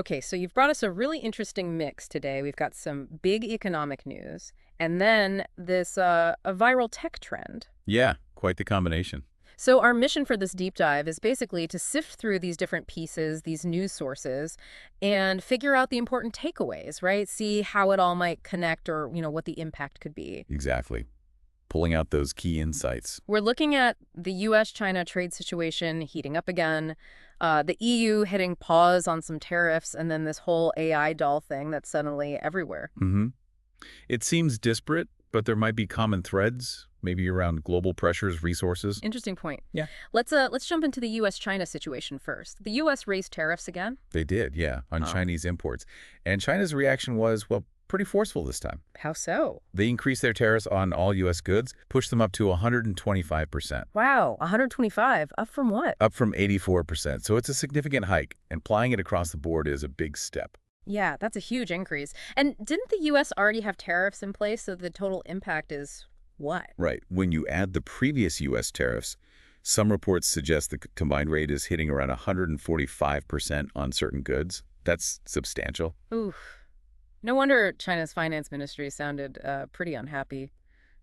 Okay, so you've brought us a really interesting mix today. We've got some big economic news, and then this a viral tech trend. Yeah, quite the combination. So our mission for this deep dive is basically to sift through these different pieces, these news sources, and figure out the important takeaways, right? See how it all might connect or, what the impact could be. Exactly. Pulling out those key insights. We're looking at the U.S.-China trade situation heating up again, the EU hitting pause on some tariffs, and then this whole AI doll thing that's suddenly everywhere. Mm-hmm. It seems disparate, but there might be common threads, maybe around global pressures, resources. Interesting point. Yeah. Let's jump into the U.S.-China situation first. The U.S. raised tariffs again? They did, yeah, on Chinese imports. And China's reaction was, well, pretty forceful this time. How so? They increased their tariffs on all U.S. goods, pushed them up to 125%. Wow, 125. Up from what? Up from 84%. So it's a significant hike, and applying it across the board is a big step. Yeah, that's a huge increase. And didn't the U.S. already have tariffs in place, so the total impact is what? Right. When you add the previous U.S. tariffs, some reports suggest the combined rate is hitting around 145% on certain goods. That's substantial. Oof. No wonder China's finance ministry sounded pretty unhappy,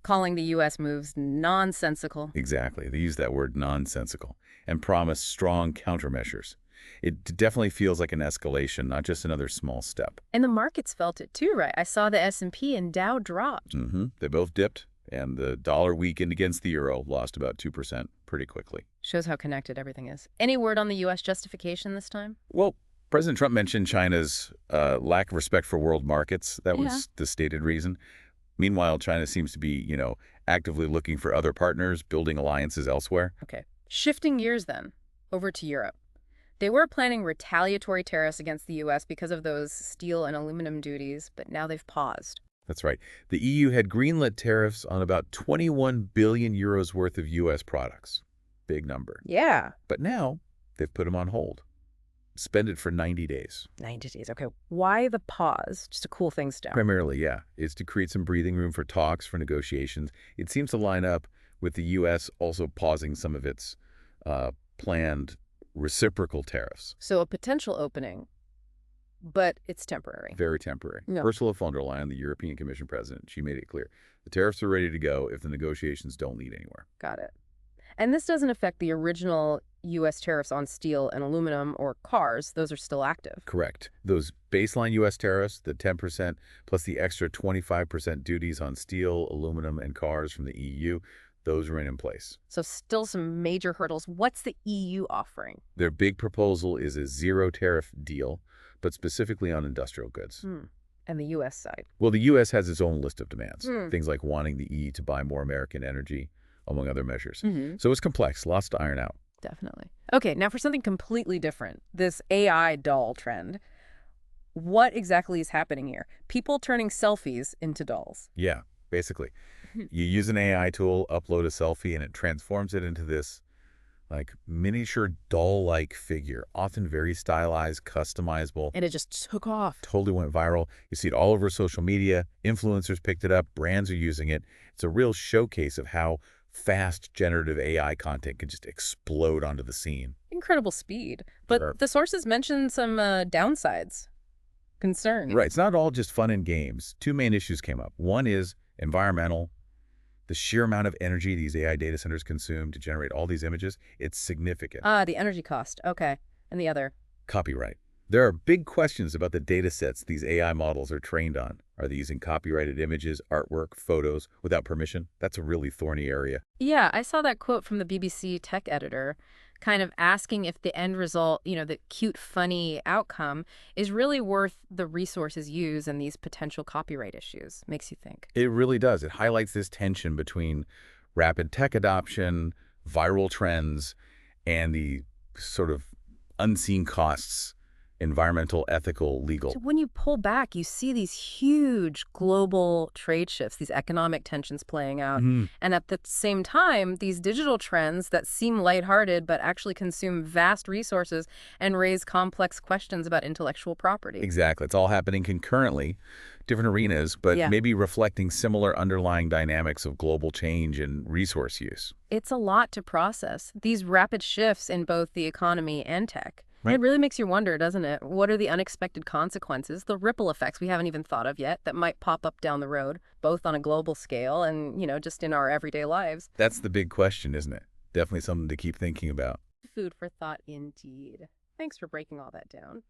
calling the U.S. moves nonsensical. Exactly. They use that word nonsensical and promise strong countermeasures. It definitely feels like an escalation, not just another small step. And the markets felt it too, right? I saw the S&P and Dow dropped. Mm-hmm. They both dipped, and the dollar weakened against the euro, lost about 2% pretty quickly. Shows how connected everything is. Any word on the U.S. justification this time? Well, President Trump mentioned China's lack of respect for world markets. That was the stated reason. Meanwhile, China seems to be, actively looking for other partners, building alliances elsewhere. Okay. Shifting gears then, over to Europe. They were planning retaliatory tariffs against the U.S. because of those steel and aluminum duties, but now they've paused. That's right. The EU had greenlit tariffs on about 21 billion euros worth of U.S. products. Big number. Yeah. But now they've put them on hold. Suspended for 90 days. 90 days. Okay. Why the pause? Just to cool things down. Primarily, yeah. It's to create some breathing room for talks, for negotiations. It seems to line up with the U.S. also pausing some of its planned reciprocal tariffs. So a potential opening, but it's temporary. Very temporary. Yeah. Ursula von der Leyen, the European Commission president, she made it clear. The tariffs are ready to go if the negotiations don't lead anywhere. Got it. And this doesn't affect the original U.S. tariffs on steel and aluminum or cars. Those are still active. Correct. Those baseline U.S. tariffs, the 10% plus the extra 25% duties on steel, aluminum, and cars from the EU, those remain in place. So still some major hurdles. What's the EU offering? Their big proposal is a zero tariff deal, but specifically on industrial goods. And the U.S. side? Well, the U.S. has its own list of demands. Things like wanting the EU to buy more American energy, among other measures. So it's complex, lots to iron out. Definitely. Okay, now for something completely different, this AI doll trend. What exactly is happening here? People turning selfies into dolls. Yeah, basically. You use an AI tool, upload a selfie, and it transforms it into this miniature doll-like figure, often very stylized, customizable. And it just took off. Totally went viral. You see it all over social media. Influencers picked it up. Brands are using it. It's a real showcase of how fast generative AI content can just explode onto the scene. Incredible speed. But the sources mentioned some downsides, concerns. Right. It's not all just fun and games. Two main issues came up. One is environmental. The sheer amount of energy these AI data centers consume to generate all these images, it's significant. The energy cost. Okay. And the other? Copyright. There are big questions about the data sets these AI models are trained on. Are they using copyrighted images, artwork, photos without permission? That's a really thorny area. Yeah, I saw that quote from the BBC tech editor kind of asking if the end result, the cute, funny outcome is really worth the resources used and these potential copyright issues. Makes you think. It really does. It highlights this tension between rapid tech adoption, viral trends, and the sort of unseen costs, environmental, ethical, legal. So when you pull back, you see these huge global trade shifts, these economic tensions playing out. And at the same time, these digital trends that seem lighthearted but actually consume vast resources and raise complex questions about intellectual property. Exactly. It's all happening concurrently, different arenas, but maybe reflecting similar underlying dynamics of global change and resource use. It's a lot to process, these rapid shifts in both the economy and tech. Right. It really makes you wonder, doesn't it? What are the unexpected consequences, the ripple effects we haven't even thought of yet that might pop up down the road, both on a global scale and, just in our everyday lives? That's the big question, isn't it? Definitely something to keep thinking about. Food for thought indeed. Thanks for breaking all that down.